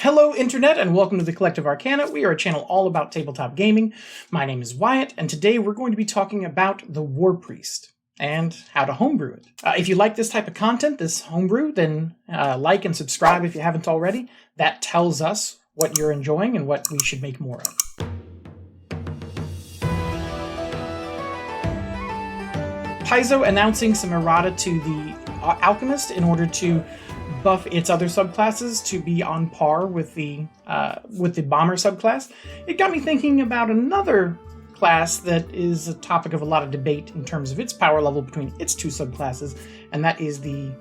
Hello Internet and welcome to the Collective Arcana. We are a channel all about tabletop gaming. My name is Wyatt and today we're going to be talking about the Warpriest and how to homebrew it. If you like this type of content, this homebrew, then like and subscribe if you haven't already. That tells us what you're enjoying and what we should make more of. Paizo announcing some errata to the Alchemist in order to buff its other subclasses to be on par with the Bomber subclass. It got me thinking about another class that is a topic of a lot of debate in terms of its power level between its two subclasses, and that is the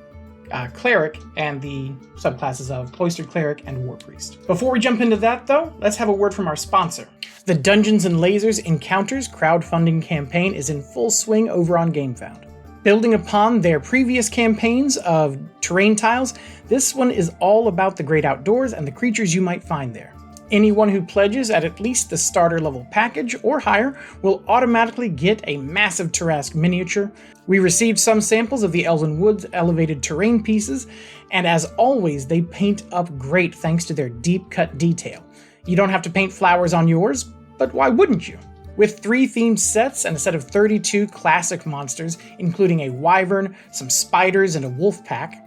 Cleric and the subclasses of Cloistered Cleric and Warpriest. Before we jump into that, though, let's have a word from our sponsor. The Dungeons & Lasers Encounters crowdfunding campaign is in full swing over on GameFound. Building upon their previous campaigns of terrain tiles, this one is all about the great outdoors and the creatures you might find there. Anyone who pledges at least the starter level package or higher will automatically get a massive Tarrasque miniature. We received some samples of the Elven Woods elevated terrain pieces, and as always, they paint up great thanks to their deep cut detail. You don't have to paint flowers on yours, but why wouldn't you? With 3 themed sets and a set of 32 classic monsters, including a wyvern, some spiders, and a wolf pack.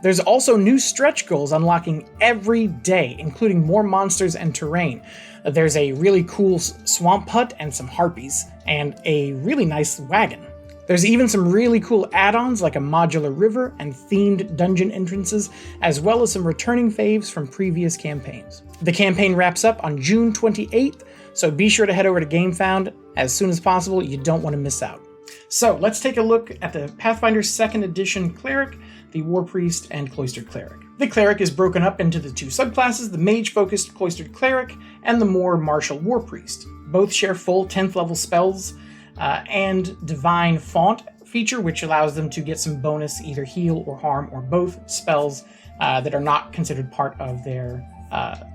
There's also new stretch goals unlocking every day, including more monsters and terrain. There's a really cool swamp hut and some harpies, and a really nice wagon. There's even some really cool add-ons like a modular river and themed dungeon entrances, as well as some returning faves from previous campaigns. The campaign wraps up on June 28th, so be sure to head over to GameFound as soon as possible. You don't want to miss out. So let's take a look at the Pathfinder 2nd Edition Cleric, the Warpriest, and Cloistered Cleric. The Cleric is broken up into the two subclasses, the Mage-focused Cloistered Cleric and the more martial Warpriest. Both share full 10th level spells and Divine Font feature, which allows them to get some bonus either heal or harm or both spells that are not considered part of their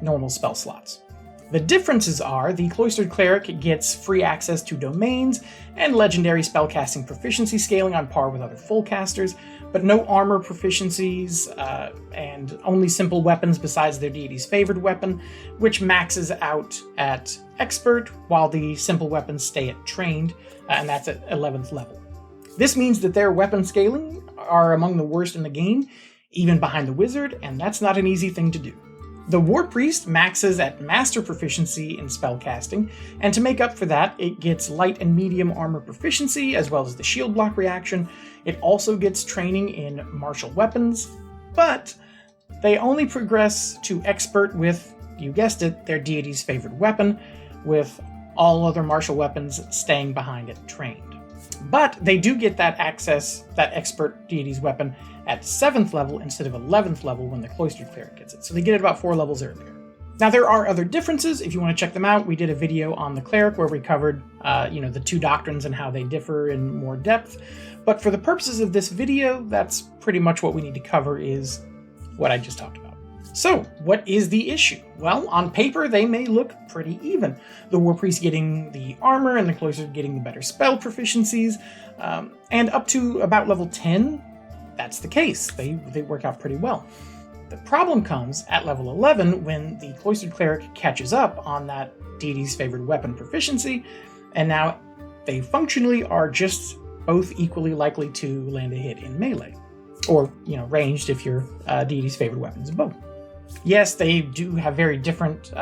normal spell slots. The differences are the Cloistered Cleric gets free access to domains and legendary spellcasting proficiency scaling on par with other full casters, but no armor proficiencies and only simple weapons besides their deity's favored weapon, which maxes out at expert while the simple weapons stay at trained, and that's at 11th level. This means that their weapon scaling are among the worst in the game, even behind the wizard, and that's not an easy thing to do. The Warpriest maxes at Master Proficiency in spellcasting, and to make up for that, it gets light and medium armor proficiency, as well as the shield block reaction. It also gets training in martial weapons, but they only progress to expert with, you guessed it, their deity's favorite weapon, with all other martial weapons staying behind at trained. But they do get that access, that expert deity's weapon, at 7th level instead of 11th level when the Cloistered Cleric gets it. So they get it about 4 levels earlier. Now there are other differences. If you want to check them out, we did a video on the Cleric where we covered the two doctrines and how they differ in more depth. But for the purposes of this video, that's pretty much what we need to cover is what I just talked about. So, what is the issue? Well, on paper, they may look pretty even. The Warpriest getting the armor and the Cloistered getting the better spell proficiencies, and up to about level 10, that's the case. They work out pretty well. The problem comes at level 11 when the Cloistered Cleric catches up on that deity's favored weapon proficiency, and now they functionally are just both equally likely to land a hit in melee. Or, ranged if your deity's favored weapon is a bow. Yes, they do have very different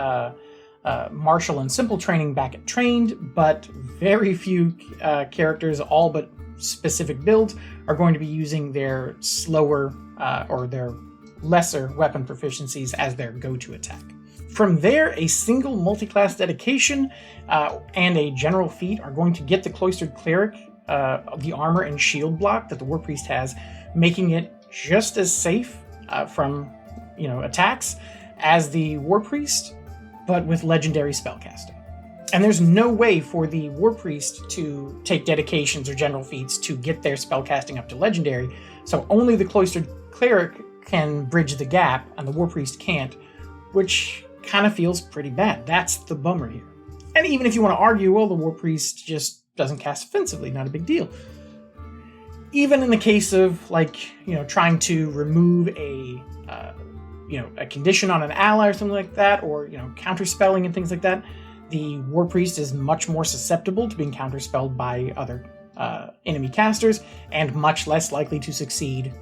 martial and simple training back at trained, but very few characters, all but specific builds, are going to be using their slower or their lesser weapon proficiencies as their go-to attack. From there, a single multi-class dedication and a general feat are going to get the Cloistered Cleric the armor and shield block that the Warpriest has, making it just as safe from attacks as the Warpriest, but with legendary spellcasting. And there's no way for the Warpriest to take dedications or general feats to get their spellcasting up to legendary, so only the Cloistered Cleric can bridge the gap, and the Warpriest can't, which kind of feels pretty bad. That's the bummer here. And even if you want to argue, well, the Warpriest just doesn't cast offensively, not a big deal. Even in the case of, trying to remove a a condition on an ally or something like that, or, counterspelling and things like that, the Warpriest is much more susceptible to being counterspelled by other enemy casters, and much less likely to succeed,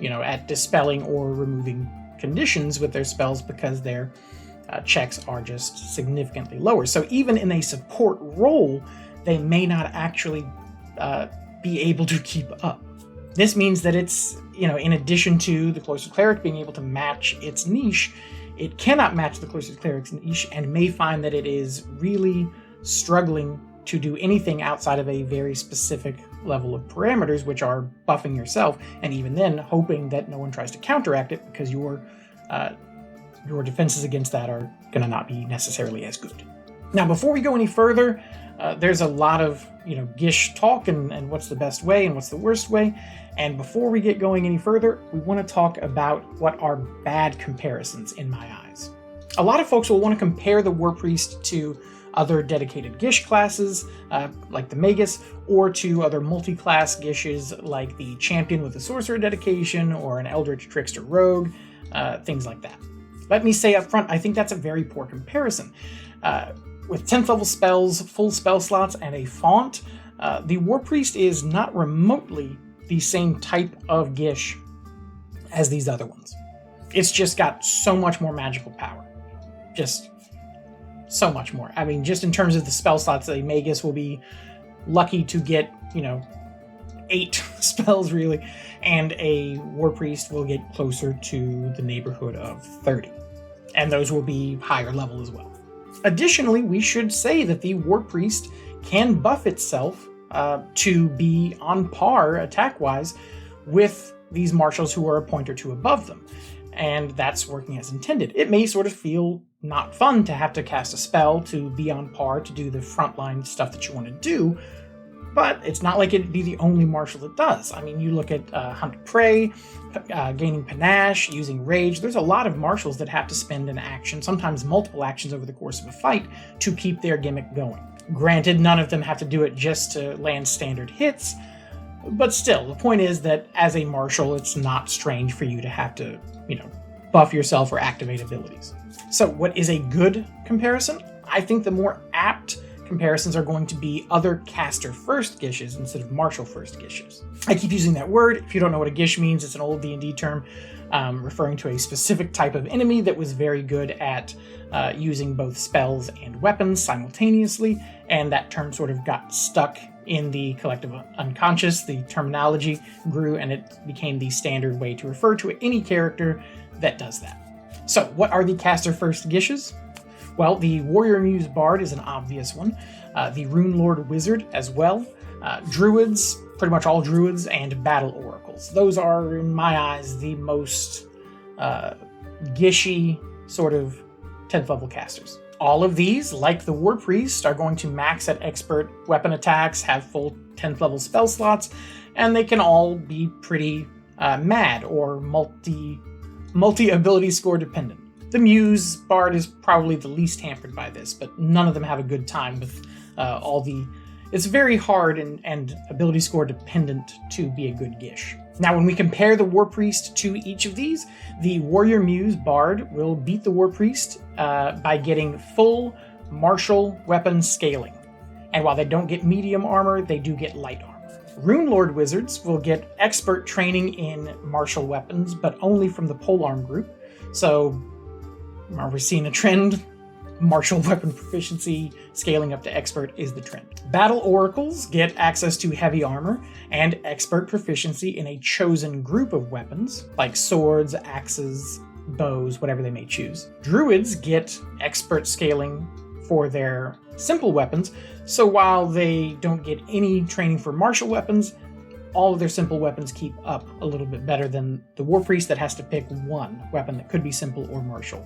at dispelling or removing conditions with their spells, because their checks are just significantly lower. So even in a support role, they may not actually be able to keep up. This means that it's, in addition to the Cloistered Cleric being able to match its niche, it cannot match the Cloistered Cleric's niche, and may find that it is really struggling to do anything outside of a very specific level of parameters, which are buffing yourself, and even then hoping that no one tries to counteract it, because your defenses against that are going to not be necessarily as good. Now, before we go any further, there's a lot of Gish talk and what's the best way and what's the worst way. And before we get going any further, we want to talk about what are bad comparisons in my eyes. A lot of folks will want to compare the Warpriest to other dedicated Gish classes, like the Magus, or to other multi-class Gishes like the Champion with a Sorcerer dedication, or an Eldritch Trickster Rogue, things like that. Let me say up front, I think that's a very poor comparison. With 10th level spells, full spell slots, and a font, the Warpriest is not remotely the same type of Gish as these other ones. It's just got so much more magical power. Just so much more. I mean, just in terms of the spell slots, a Magus will be lucky to get, 8 spells really, and a Warpriest will get closer to the neighborhood of 30. And those will be higher level as well. Additionally, we should say that the Warpriest can buff itself to be on par, attack-wise, with these marshals who are a point or two above them. And that's working as intended. It may sort of feel not fun to have to cast a spell to be on par to do the frontline stuff that you want to do, but it's not like it'd be the only marshal that does. I mean, you look at Hunt Prey, gaining Panache, using Rage. There's a lot of marshals that have to spend an action, sometimes multiple actions over the course of a fight, to keep their gimmick going. Granted, none of them have to do it just to land standard hits, but still, the point is that as a marshal, it's not strange for you to have to, buff yourself or activate abilities. So what is a good comparison? I think the more apt comparisons are going to be other caster first Gishes instead of marshal first Gishes. I keep using that word. If you don't know what a Gish means, it's an old D&D term referring to a specific type of enemy that was very good at using both spells and weapons simultaneously, and that term sort of got stuck in the collective unconscious. The terminology grew, and it became the standard way to refer to any character that does that. So what are the caster first Gishes? Well, the Warrior Muse Bard is an obvious one. The Rune Lord Wizard as well. Druids, pretty much all Druids, and Battle Oracles. Those are, in my eyes, the most gishy sort of 10th level casters. All of these, like the Warpriest, are going to max at expert weapon attacks, have full 10th level spell slots, and they can all be pretty mad or multi-ability score dependent. The Muse Bard is probably the least hampered by this, but none of them have a good time with all the... It's very hard and ability score dependent to be a good Gish. Now, when we compare the Warpriest to each of these, the Warrior Muse Bard will beat the Warpriest by getting full martial weapon scaling. And while they don't get medium armor, they do get light armor. Rune Lord Wizards will get expert training in martial weapons, but only from the polearm group. So, are we seeing a trend? Martial weapon proficiency scaling up to expert is the trend. Battle Oracles get access to heavy armor and expert proficiency in a chosen group of weapons, like swords, axes, bows, whatever they may choose. Druids get expert scaling for their simple weapons, so while they don't get any training for martial weapons, all of their simple weapons keep up a little bit better than the Warpriest that has to pick one weapon that could be simple or martial.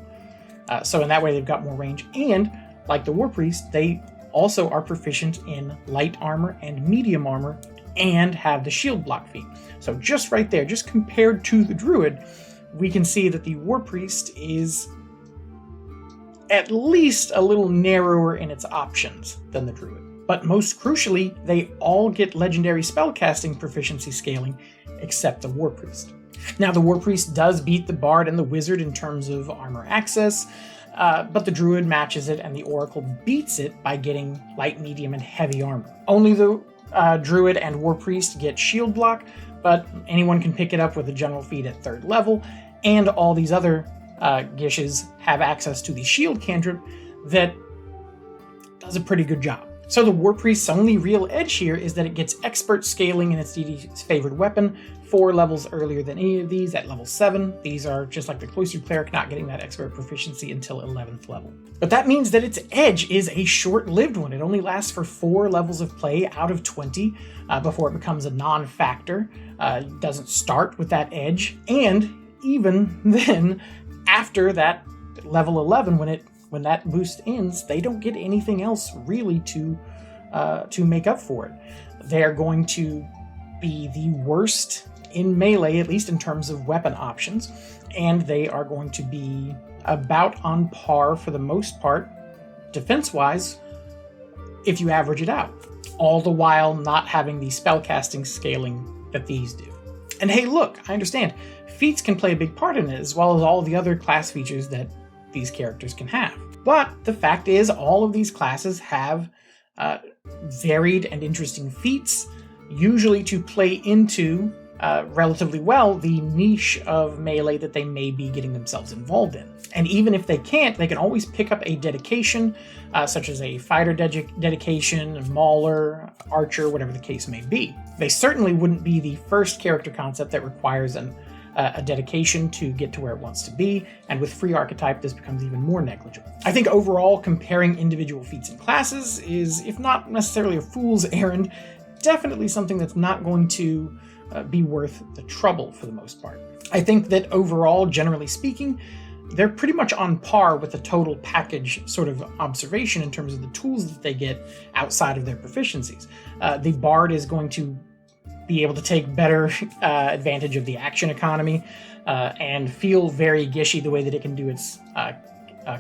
So in that way, they've got more range. And like the Warpriest, they also are proficient in light armor and medium armor and have the shield block feat. So just right there, just compared to the Druid, we can see that the Warpriest is at least a little narrower in its options than the Druid. But most crucially, they all get legendary spellcasting proficiency scaling except the Warpriest. Now, the Warpriest does beat the Bard and the Wizard in terms of armor access, but the Druid matches it, and the Oracle beats it by getting light, medium, and heavy armor. Only the Druid and Warpriest get shield block, but anyone can pick it up with a general feat at 3rd level, and all these other Gishes have access to the shield cantrip that does a pretty good job. So the Warpriest's only real edge here is that it gets expert scaling in its DD's favored weapon 4 levels earlier than any of these at level 7. These are just like the Cloistered Cleric, not getting that expert proficiency until 11th level. But that means that its edge is a short-lived one. It only lasts for 4 levels of play out of 20 before it becomes a non-factor. It doesn't start with that edge, and even then, after that level 11, when that boost ends, they don't get anything else really to make up for it. They are going to be the worst in melee, at least in terms of weapon options, and they are going to be about on par for the most part, defense-wise, if you average it out, all the while not having the spellcasting scaling that these do. And hey, look, I understand, feats can play a big part in it, as well as all the other class features that these characters can have. But the fact is, all of these classes have varied and interesting feats, usually to play into relatively well the niche of melee that they may be getting themselves involved in. And even if they can't, they can always pick up a dedication, such as a fighter dedication, a mauler, archer, whatever the case may be. They certainly wouldn't be the first character concept that requires a dedication to get to where it wants to be, and with free archetype, this becomes even more negligible. I think overall, comparing individual feats and classes is, if not necessarily a fool's errand, definitely something that's not going to be worth the trouble for the most part. I think that overall, generally speaking, they're pretty much on par with the total package sort of observation in terms of the tools that they get outside of their proficiencies. The Bard is going to be able to take better advantage of the action economy and feel very gishy the way that it can do its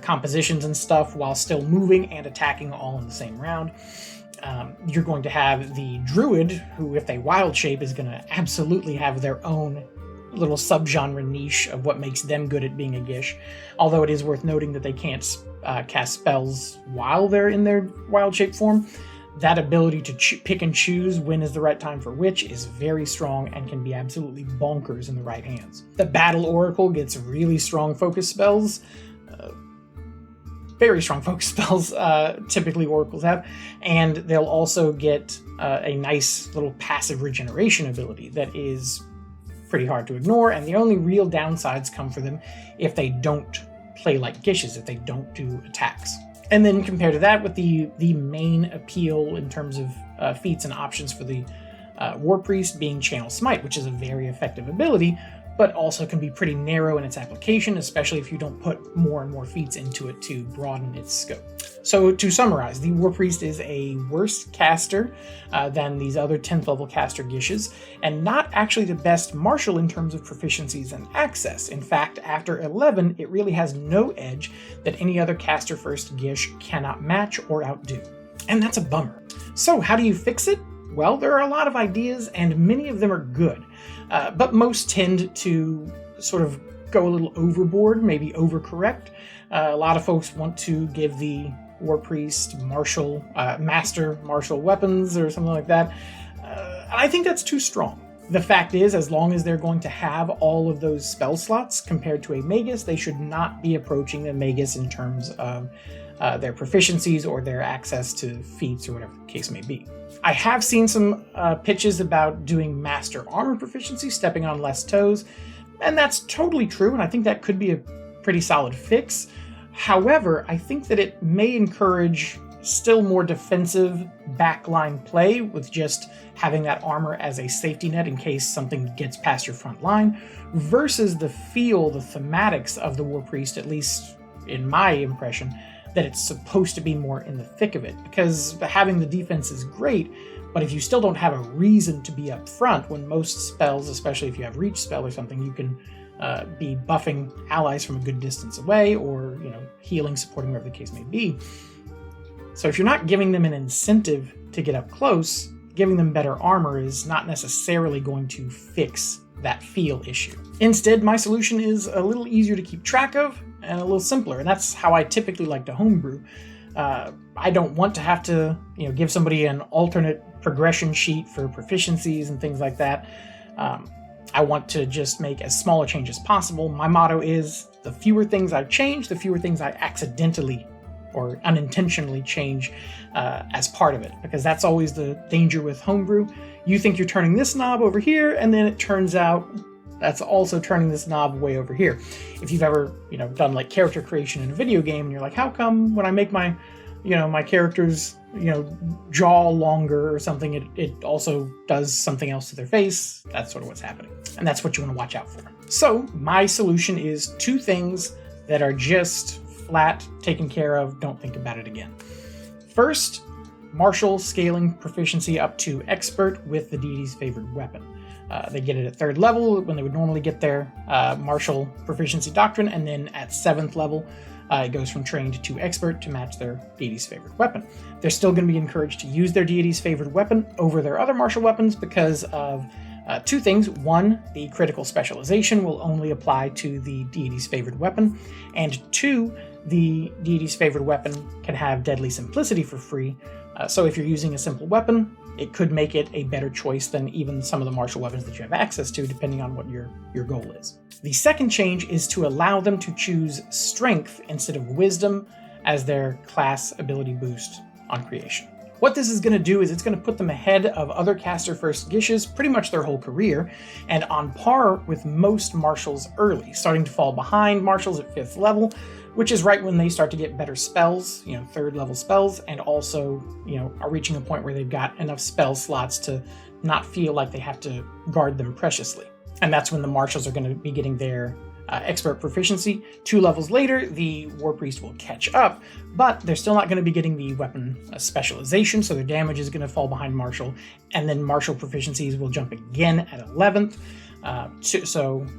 compositions and stuff while still moving and attacking all in the same round. You're going to have the Druid, who, if they wild shape, is going to absolutely have their own little subgenre niche of what makes them good at being a Gish. Although it is worth noting that they can't cast spells while they're in their wild shape form. That ability to pick and choose when is the right time for which is very strong and can be absolutely bonkers in the right hands. The Battle Oracle gets really strong focus spells. Very strong focus spells, typically Oracles have, and they'll also get a nice little passive regeneration ability that is pretty hard to ignore, and the only real downsides come for them if they don't play like Gishes, if they don't do attacks. And then compare to that with the main appeal in terms of feats and options for the Warpriest being Channel Smite, which is a very effective ability, but also can be pretty narrow in its application, especially if you don't put more and more feats into it to broaden its scope. So to summarize, the Warpriest is a worse caster than these other 10th level caster Gishes, and not actually the best martial in terms of proficiencies and access. In fact, after 11, it really has no edge that any other caster first Gish cannot match or outdo. And that's a bummer. So how do you fix it? Well, there are a lot of ideas, and many of them are good. But most tend to sort of go a little overboard, maybe overcorrect. A lot of folks want to give the Warpriest master martial weapons or something like that. And I think that's too strong. The fact is, as long as they're going to have all of those spell slots compared to a Magus, they should not be approaching the Magus in terms of their proficiencies or their access to feats or whatever the case may be. I have seen some pitches about doing master armor proficiency, stepping on less toes, and that's totally true, and I think that could be a pretty solid fix. However, I think that it may encourage still more defensive backline play with just having that armor as a safety net in case something gets past your front line, versus the thematics of the Warpriest, at least in my impression, that it's supposed to be more in the thick of it. Because having the defense is great, but if you still don't have a reason to be up front, when most spells, especially if you have reach spell or something, you can be buffing allies from a good distance away, or healing, supporting, whatever the case may be. So if you're not giving them an incentive to get up close, giving them better armor is not necessarily going to fix that feel issue. Instead, my solution is a little easier to keep track of and a little simpler, and that's how I typically like to homebrew. I don't want to have to, give somebody an alternate progression sheet for proficiencies and things like that. I want to just make as small a change as possible. My motto is, the fewer things I change, the fewer things I accidentally or unintentionally change as part of it, because that's always the danger with homebrew. You think you're turning this knob over here, and then it turns out that's also turning this knob way over here. If you've ever, done like character creation in a video game, and you're like, how come when I make my, my character's, jaw longer or something, it also does something else to their face? That's sort of what's happening. And that's what you want to watch out for. So my solution is 2 things that are just flat, taken care of, don't think about it again. First, martial scaling proficiency up to expert with the deity's favored weapon. They get it at 3rd level when they would normally get their martial proficiency doctrine, and then at 7th level it goes from trained to expert to match their deity's favorite weapon. They're still going to be encouraged to use their deity's favorite weapon over their other martial weapons because of 2 things. 1, the critical specialization will only apply to the deity's favorite weapon, and 2, the deity's favorite weapon can have deadly simplicity for free. So if you're using a simple weapon, it could make it a better choice than even some of the martial weapons that you have access to, depending on what your goal is. The second change is to allow them to choose strength instead of wisdom as their class ability boost on creation. What this is going to do is it's going to put them ahead of other caster first gishes pretty much their whole career, and on par with most martials early, starting to fall behind martials at 5th level, which is right when they start to get better spells, 3rd level spells, and also, are reaching a point where they've got enough spell slots to not feel like they have to guard them preciously. And that's when the martials are going to be getting their expert proficiency. 2 levels later, the Warpriest will catch up, but they're still not going to be getting the weapon specialization, so their damage is going to fall behind martial, and then martial proficiencies will jump again at 11th,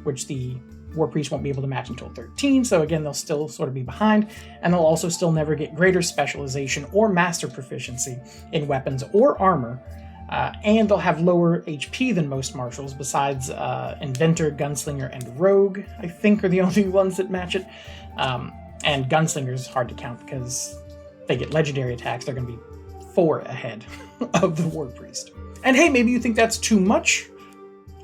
which the Warpriest won't be able to match until 13, so again, they'll still sort of be behind, and they'll also still never get greater specialization or master proficiency in weapons or armor, and they'll have lower HP than most martials, besides Inventor, Gunslinger, and Rogue, I think are the only ones that match it. And Gunslinger's hard to count because they get legendary attacks, they're going to be 4 ahead of the Warpriest. And hey, maybe you think that's too much.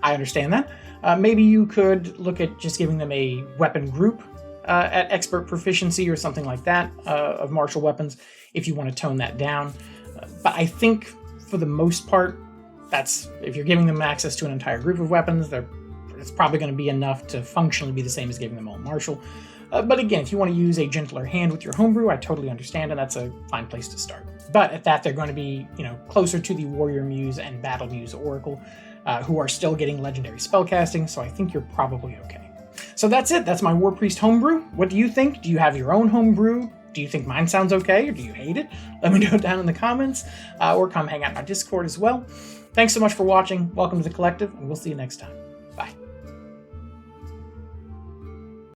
I understand that. Maybe you could look at just giving them a weapon group at expert proficiency or something like that of martial weapons if you want to tone that down. But I think for the most part, if you're giving them access to an entire group of weapons, it's probably going to be enough to functionally be the same as giving them all martial. But again, if you want to use a gentler hand with your homebrew, I totally understand, and that's a fine place to start. But at that, they're going to be, closer to the Warrior Muse and Battle Muse Oracle, who are still getting legendary spellcasting, so I think you're probably okay. So that's it. That's my Warpriest homebrew. What do you think? Do you have your own homebrew? Do you think mine sounds okay, or do you hate it? Let me know down in the comments, or come hang out in our Discord as well. Thanks so much for watching. Welcome to the Collective, and we'll see you next time.